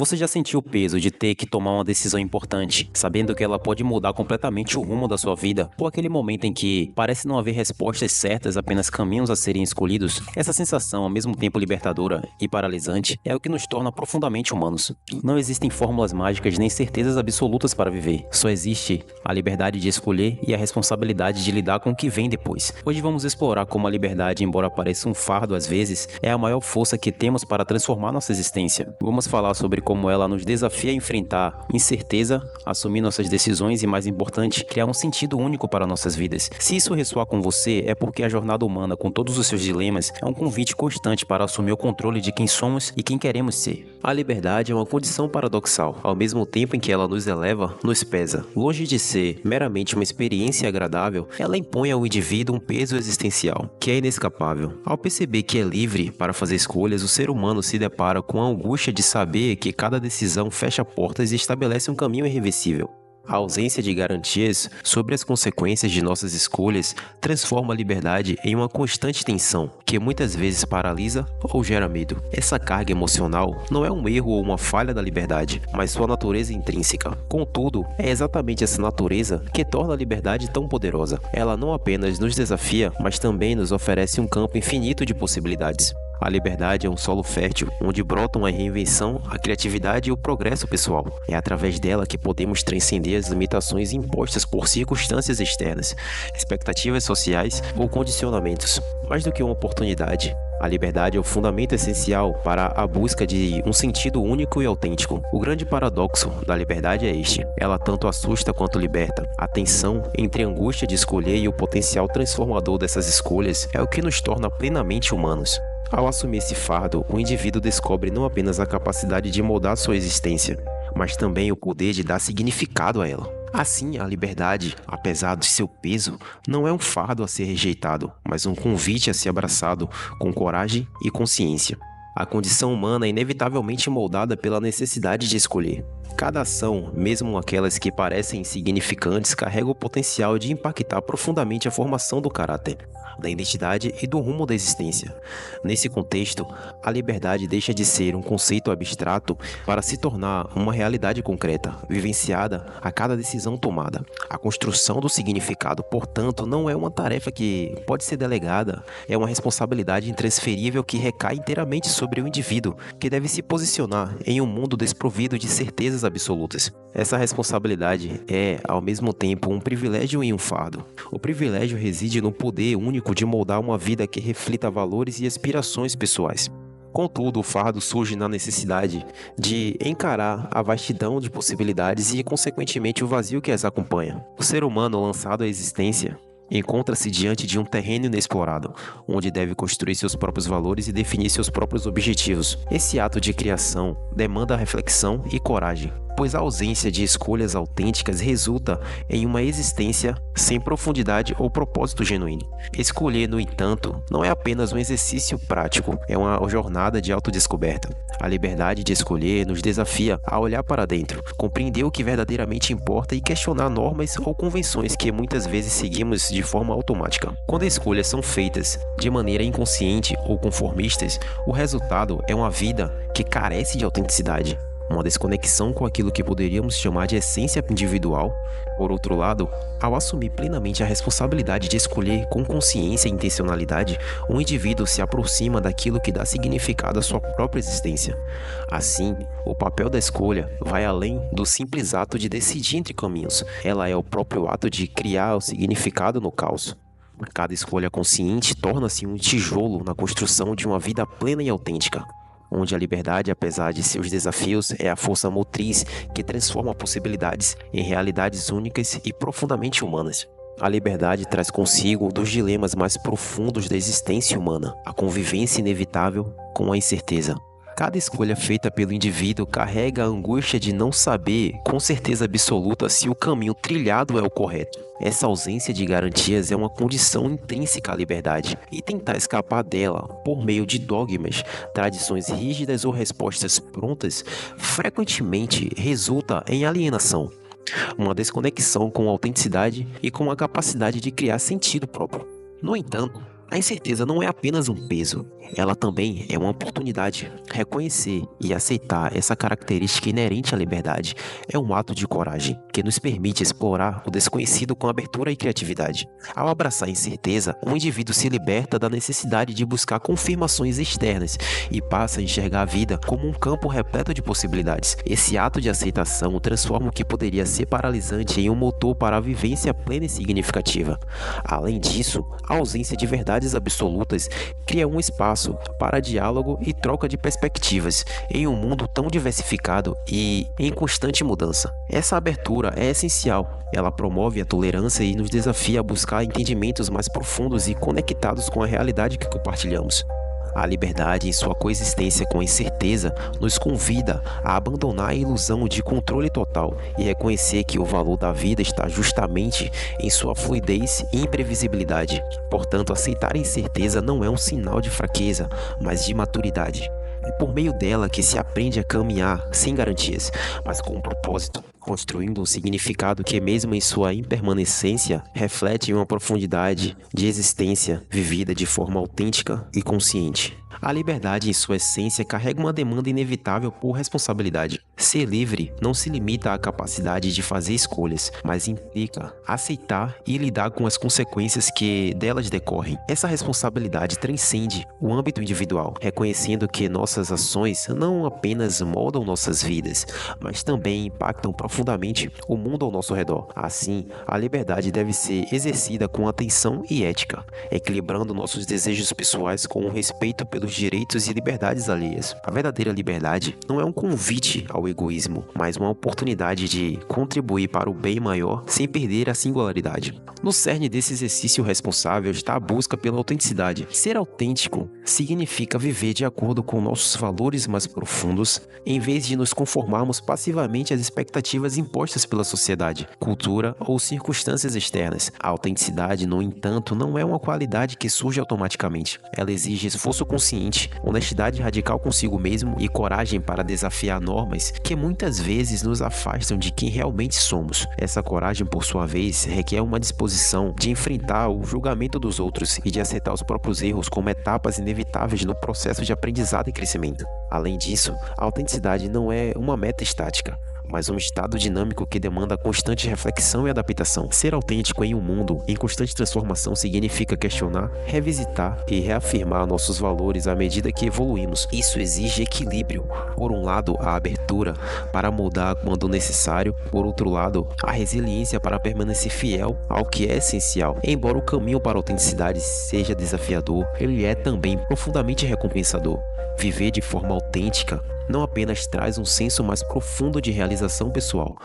Você já sentiu o peso de ter que tomar uma decisão importante, sabendo que ela pode mudar completamente o rumo da sua vida? Ou aquele momento em que parece não haver respostas certas, apenas caminhos a serem escolhidos? Essa sensação, ao mesmo tempo libertadora e paralisante, é o que nos torna profundamente humanos. Não existem fórmulas mágicas nem certezas absolutas para viver. Só existe a liberdade de escolher e a responsabilidade de lidar com o que vem depois. Hoje vamos explorar como a liberdade, embora pareça um fardo às vezes, é a maior força que temos para transformar nossa existência. Vamos falar sobre como ela nos desafia a enfrentar incerteza, assumir nossas decisões e, mais importante, criar um sentido único para nossas vidas. Se isso ressoar com você, é porque a jornada humana, com todos os seus dilemas, é um convite constante para assumir o controle de quem somos e quem queremos ser. A liberdade é uma condição paradoxal. Ao mesmo tempo em que ela nos eleva, nos pesa. Longe de ser meramente uma experiência agradável, ela impõe ao indivíduo um peso existencial, que é inescapável. Ao perceber que é livre para fazer escolhas, o ser humano se depara com a angústia de saber que cada decisão fecha portas e estabelece um caminho irreversível. A ausência de garantias sobre as consequências de nossas escolhas transforma a liberdade em uma constante tensão, que muitas vezes paralisa ou gera medo. Essa carga emocional não é um erro ou uma falha da liberdade, mas sua natureza intrínseca. Contudo, é exatamente essa natureza que torna a liberdade tão poderosa. Ela não apenas nos desafia, mas também nos oferece um campo infinito de possibilidades. A liberdade é um solo fértil, onde brotam a reinvenção, a criatividade e o progresso pessoal. É através dela que podemos transcender as limitações impostas por circunstâncias externas, expectativas sociais ou condicionamentos. Mais do que uma oportunidade, a liberdade é o fundamento essencial para a busca de um sentido único e autêntico. O grande paradoxo da liberdade é este: ela tanto assusta quanto liberta. A tensão entre a angústia de escolher e o potencial transformador dessas escolhas é o que nos torna plenamente humanos. Ao assumir esse fardo, o indivíduo descobre não apenas a capacidade de moldar sua existência, mas também o poder de dar significado a ela. Assim, a liberdade, apesar de seu peso, não é um fardo a ser rejeitado, mas um convite a ser abraçado com coragem e consciência. A condição humana é inevitavelmente moldada pela necessidade de escolher. Cada ação, mesmo aquelas que parecem insignificantes, carrega o potencial de impactar profundamente a formação do caráter, da identidade e do rumo da existência. Nesse contexto, a liberdade deixa de ser um conceito abstrato para se tornar uma realidade concreta, vivenciada a cada decisão tomada. A construção do significado, portanto, não é uma tarefa que pode ser delegada, é uma responsabilidade intransferível que recai inteiramente sobre o indivíduo, que deve se posicionar em um mundo desprovido de certezas absolutas. Essa responsabilidade é, ao mesmo tempo, um privilégio e um fardo. O privilégio reside no poder único de moldar uma vida que reflita valores e aspirações pessoais. Contudo, o fardo surge na necessidade de encarar a vastidão de possibilidades e, consequentemente, o vazio que as acompanha. O ser humano, lançado à existência, encontra-se diante de um terreno inexplorado, onde deve construir seus próprios valores e definir seus próprios objetivos. Esse ato de criação demanda reflexão e coragem, pois a ausência de escolhas autênticas resulta em uma existência sem profundidade ou propósito genuíno. Escolher, no entanto, não é apenas um exercício prático, é uma jornada de autodescoberta. A liberdade de escolher nos desafia a olhar para dentro, compreender o que verdadeiramente importa e questionar normas ou convenções que muitas vezes seguimos de forma automática. Quando escolhas são feitas de maneira inconsciente ou conformistas, o resultado é uma vida que carece de autenticidade, uma desconexão com aquilo que poderíamos chamar de essência individual. Por outro lado, ao assumir plenamente a responsabilidade de escolher com consciência e intencionalidade, o indivíduo se aproxima daquilo que dá significado à sua própria existência. Assim, o papel da escolha vai além do simples ato de decidir entre caminhos. Ela é o próprio ato de criar o significado no caos. Cada escolha consciente torna-se um tijolo na construção de uma vida plena e autêntica, onde a liberdade, apesar de seus desafios, é a força motriz que transforma possibilidades em realidades únicas e profundamente humanas. A liberdade traz consigo um dos dilemas mais profundos da existência humana, a convivência inevitável com a incerteza. Cada escolha feita pelo indivíduo carrega a angústia de não saber com certeza absoluta se o caminho trilhado é o correto. Essa ausência de garantias é uma condição intrínseca à liberdade, e tentar escapar dela por meio de dogmas, tradições rígidas ou respostas prontas frequentemente resulta em alienação, uma desconexão com a autenticidade e com a capacidade de criar sentido próprio. No entanto, A incerteza não é apenas um peso, ela também é uma oportunidade. Reconhecer e aceitar essa característica inerente à liberdade é um ato de coragem que nos permite explorar o desconhecido com abertura e criatividade. Ao abraçar a incerteza, um indivíduo se liberta da necessidade de buscar confirmações externas e passa a enxergar a vida como um campo repleto de possibilidades. Esse ato de aceitação transforma o que poderia ser paralisante em um motor para a vivência plena e significativa. Além disso, a ausência de verdades absolutas cria um espaço para diálogo e troca de perspectivas em um mundo tão diversificado e em constante mudança. Essa abertura é essencial. Ela promove a tolerância e nos desafia a buscar entendimentos mais profundos e conectados com a realidade que compartilhamos. A liberdade, em sua coexistência com a incerteza, nos convida a abandonar a ilusão de controle total e reconhecer que o valor da vida está justamente em sua fluidez e imprevisibilidade. Portanto, aceitar a incerteza não é um sinal de fraqueza, mas de maturidade. É por meio dela que se aprende a caminhar sem garantias, mas com um propósito, construindo um significado que, mesmo em sua impermanência, reflete uma profundidade de existência vivida de forma autêntica e consciente. A liberdade, em sua essência, carrega uma demanda inevitável por responsabilidade. Ser livre não se limita à capacidade de fazer escolhas, mas implica aceitar e lidar com as consequências que delas decorrem. Essa responsabilidade transcende o âmbito individual, reconhecendo que nossas ações não apenas moldam nossas vidas, mas também impactam profundamente o mundo ao nosso redor. Assim, a liberdade deve ser exercida com atenção e ética, equilibrando nossos desejos pessoais com o respeito pelos direitos e liberdades alheias. A verdadeira liberdade não é um convite ao egoísmo, mas uma oportunidade de contribuir para o bem maior sem perder a singularidade. No cerne desse exercício responsável está a busca pela autenticidade. Ser autêntico significa viver de acordo com nossos valores mais profundos, em vez de nos conformarmos passivamente às expectativas impostas pela sociedade, cultura ou circunstâncias externas. A autenticidade, no entanto, não é uma qualidade que surge automaticamente. Ela exige esforço consciente, honestidade radical consigo mesmo e coragem para desafiar normas que muitas vezes nos afastam de quem realmente somos. Essa coragem, por sua vez, requer uma disposição de enfrentar o julgamento dos outros e de aceitar os próprios erros como etapas inevitáveis no processo de aprendizado e crescimento. Além disso, a autenticidade não é uma meta estática, mas um estado dinâmico que demanda constante reflexão e adaptação. Ser autêntico em um mundo em constante transformação significa questionar, revisitar e reafirmar nossos valores à medida que evoluímos. Isso exige equilíbrio. Por um lado, a abertura para mudar quando necessário, por outro lado, a resiliência para permanecer fiel ao que é essencial. Embora o caminho para a autenticidade seja desafiador, ele é também profundamente recompensador. Viver de forma autêntica não apenas traz um senso mais profundo de realização pessoal,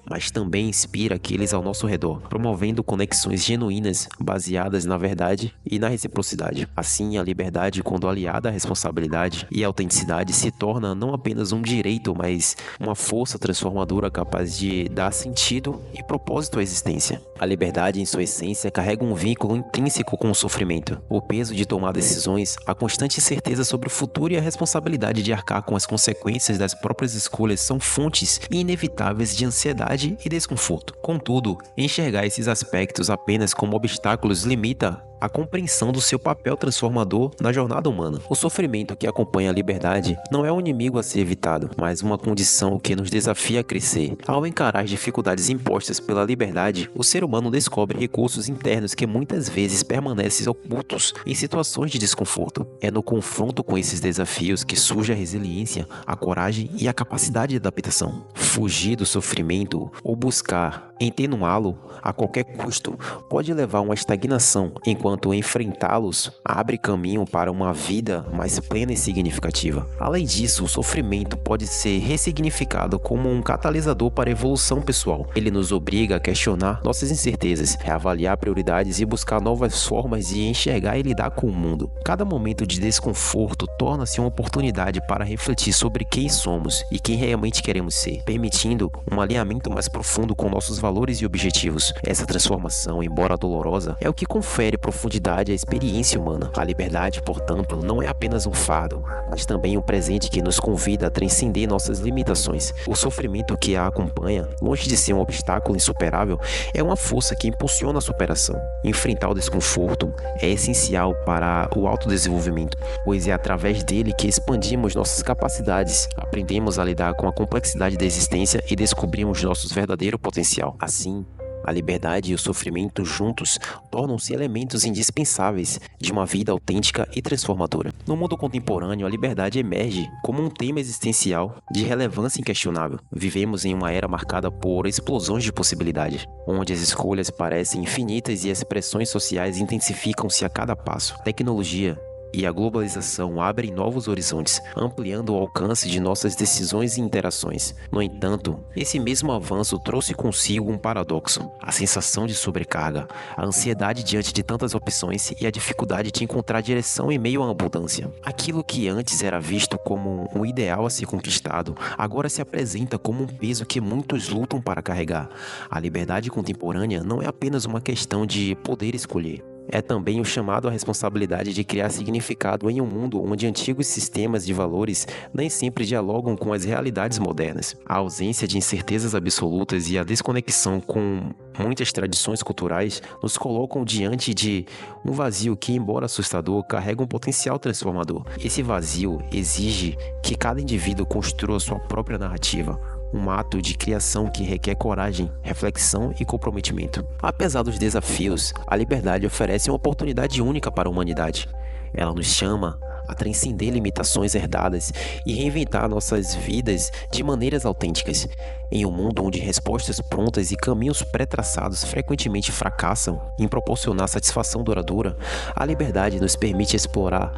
mas também inspira aqueles ao nosso redor, promovendo conexões genuínas baseadas na verdade e na reciprocidade. Assim, a liberdade, quando aliada à responsabilidade e à autenticidade, se torna não apenas um direito, mas uma força transformadora capaz de dar sentido e propósito à existência. A liberdade, em sua essência, carrega um vínculo intrínseco com o sofrimento, o peso de tomar decisões, a constante certeza sobre o futuro e a responsabilidade de arcar com as consequências das próprias escolhas são fontes inevitáveis de ansiedade e desconforto. Contudo, enxergar esses aspectos apenas como obstáculos limita a compreensão do seu papel transformador na jornada humana. O sofrimento que acompanha a liberdade não é um inimigo a ser evitado, mas uma condição que nos desafia a crescer. Ao encarar as dificuldades impostas pela liberdade, o ser humano descobre recursos internos que muitas vezes permanecem ocultos em situações de desconforto. É no confronto com esses desafios que surge a resiliência, a coragem e a capacidade de adaptação. Fugir do sofrimento ou buscar entenuá-lo a qualquer custo pode levar a uma estagnação, enquanto enfrentá-los abre caminho para uma vida mais plena e significativa. Além disso, o sofrimento pode ser ressignificado como um catalisador para a evolução pessoal. Ele nos obriga a questionar nossas incertezas, reavaliar prioridades e buscar novas formas de enxergar e lidar com o mundo. Cada momento de desconforto torna-se uma oportunidade para refletir sobre quem somos e quem realmente queremos ser, permitindo permitindo um alinhamento mais profundo com nossos valores e objetivos. Essa transformação, embora dolorosa, é o que confere profundidade à experiência humana. A liberdade, portanto, não é apenas um fardo, mas também um presente que nos convida a transcender nossas limitações. O sofrimento que a acompanha, longe de ser um obstáculo insuperável, é uma força que impulsiona a superação. Enfrentar o desconforto é essencial para o autodesenvolvimento, pois é através dele que expandimos nossas capacidades, aprendemos a lidar com a complexidade da existência e descobrimos nosso verdadeiro potencial. Assim, a liberdade e o sofrimento juntos tornam-se elementos indispensáveis de uma vida autêntica e transformadora. No mundo contemporâneo, a liberdade emerge como um tema existencial de relevância inquestionável. Vivemos em uma era marcada por explosões de possibilidades, onde as escolhas parecem infinitas e as pressões sociais intensificam-se a cada passo. Tecnologia e a globalização abrem novos horizontes, ampliando o alcance de nossas decisões e interações. No entanto, esse mesmo avanço trouxe consigo um paradoxo: a sensação de sobrecarga, a ansiedade diante de tantas opções e a dificuldade de encontrar direção em meio à abundância. Aquilo que antes era visto como um ideal a ser conquistado, agora se apresenta como um peso que muitos lutam para carregar. A liberdade contemporânea não é apenas uma questão de poder escolher. É também o chamado à responsabilidade de criar significado em um mundo onde antigos sistemas de valores nem sempre dialogam com as realidades modernas. A ausência de incertezas absolutas e a desconexão com muitas tradições culturais nos colocam diante de um vazio que, embora assustador, carrega um potencial transformador. Esse vazio exige que cada indivíduo construa sua própria narrativa, um ato de criação que requer coragem, reflexão e comprometimento. Apesar dos desafios, a liberdade oferece uma oportunidade única para a humanidade. Ela nos chama a transcender limitações herdadas e reinventar nossas vidas de maneiras autênticas. Em um mundo onde respostas prontas e caminhos pré-traçados frequentemente fracassam em proporcionar satisfação duradoura, a liberdade nos permite explorar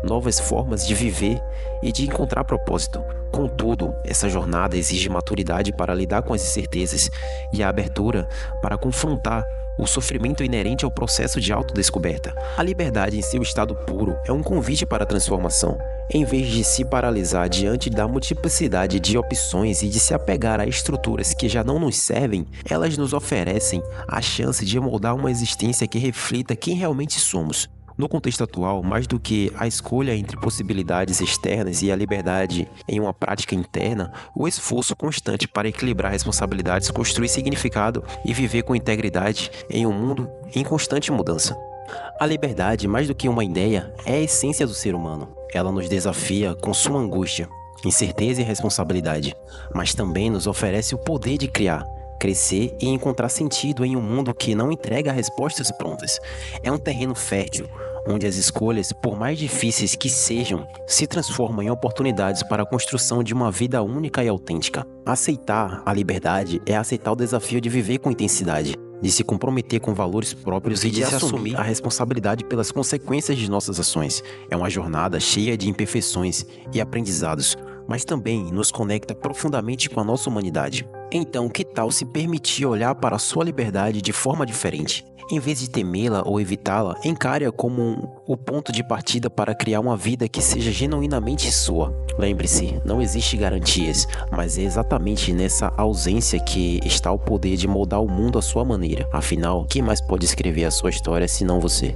novas formas de viver e de encontrar propósito. Contudo, essa jornada exige maturidade para lidar com as incertezas e a abertura para confrontar o sofrimento inerente ao processo de autodescoberta. A liberdade em seu estado puro é um convite para a transformação. Em vez de se paralisar diante da multiplicidade de opções e de se apegar a estruturas que já não nos servem, elas nos oferecem a chance de moldar uma existência que reflita quem realmente somos. No contexto atual, mais do que a escolha entre possibilidades externas e a liberdade em uma prática interna, o esforço constante para equilibrar responsabilidades, construir significado e viver com integridade em um mundo em constante mudança. A liberdade, mais do que uma ideia, é a essência do ser humano. Ela nos desafia com sua angústia, incerteza e responsabilidade, mas também nos oferece o poder de criar, crescer e encontrar sentido em um mundo que não entrega respostas prontas. É um terreno fértil, onde as escolhas, por mais difíceis que sejam, se transformam em oportunidades para a construção de uma vida única e autêntica. Aceitar a liberdade é aceitar o desafio de viver com intensidade, de se comprometer com valores próprios e de se assumir a responsabilidade pelas consequências de nossas ações. É uma jornada cheia de imperfeições e aprendizados, mas também nos conecta profundamente com a nossa humanidade. Então, que tal se permitir olhar para a sua liberdade de forma diferente? Em vez de temê-la ou evitá-la, encare-a como o ponto de partida para criar uma vida que seja genuinamente sua. Lembre-se, não existe garantias, mas é exatamente nessa ausência que está o poder de moldar o mundo à sua maneira. Afinal, quem mais pode escrever a sua história senão você?